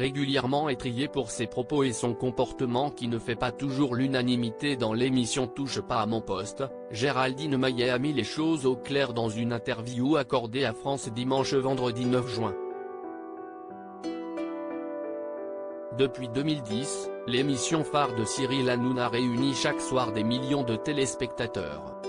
Régulièrement étrillée pour ses propos et son comportement qui ne fait pas toujours l'unanimité dans l'émission Touche pas à mon poste, Géraldine Maillet a mis les choses au clair dans une interview accordée à France dimanche vendredi 9 juin. Depuis 2010, l'émission phare de Cyril Hanouna réunit chaque soir des millions de téléspectateurs.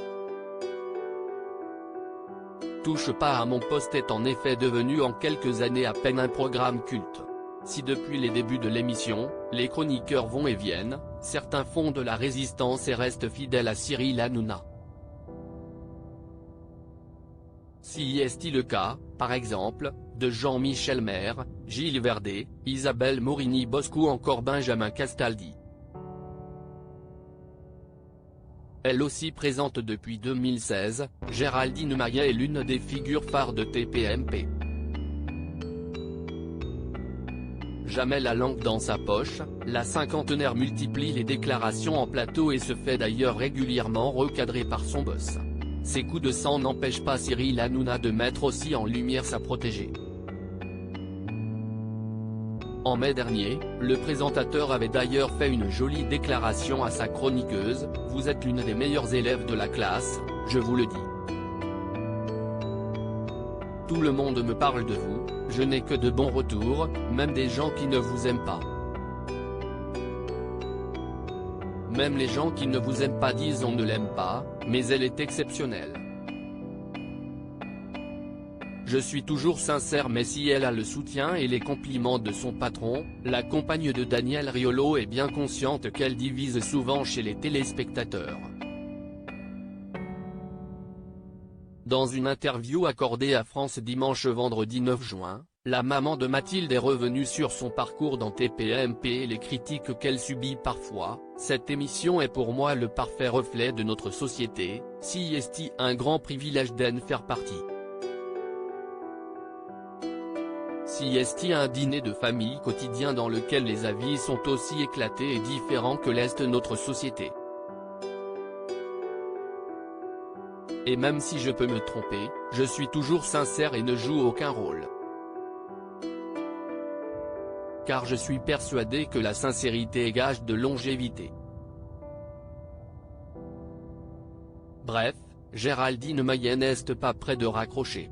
Touche pas à mon poste est en effet devenu en quelques années à peine un programme culte. Si depuis les débuts de l'émission, les chroniqueurs vont et viennent, certains font de la résistance et restent fidèles à Cyril Hanouna. Si est le cas, par exemple, de Jean-Michel Maire, Gilles Verdez, Isabelle Morini-Bosc ou encore Benjamin Castaldi. Elle aussi présente depuis 2016, Géraldine Maillet est l'une des figures phares de TPMP. Jamais la langue dans sa poche, la cinquantenaire multiplie les déclarations en plateau et se fait d'ailleurs régulièrement recadrer par son boss. Ses coups de sang n'empêchent pas Cyril Hanouna de mettre aussi en lumière sa protégée. En mai dernier, le présentateur avait d'ailleurs fait une jolie déclaration à sa chroniqueuse « Vous êtes l'une des meilleures élèves de la classe, je vous le dis. Tout le monde me parle de vous, je n'ai que de bons retours, même des gens qui ne vous aiment pas. Même les gens qui ne vous aiment pas disent on ne l'aime pas, mais elle est exceptionnelle. Je suis toujours sincère mais si elle a le soutien et les compliments de son patron, la compagne de Daniel Riolo est bien consciente qu'elle divise souvent chez les téléspectateurs. » Dans une interview accordée à France dimanche vendredi 9 juin, la maman de Mathilde est revenue sur son parcours dans TPMP et les critiques qu'elle subit parfois. « Cette émission est pour moi le parfait reflet de notre société, si est un grand privilège d'en faire partie. Si est un dîner de famille quotidien dans lequel les avis sont aussi éclatés et différents que l'est notre société. Et même si je peux me tromper, je suis toujours sincère et ne joue aucun rôle. Car je suis persuadé que la sincérité est gage de longévité. » Bref, Géraldine Maillet n'est pas près de raccrocher.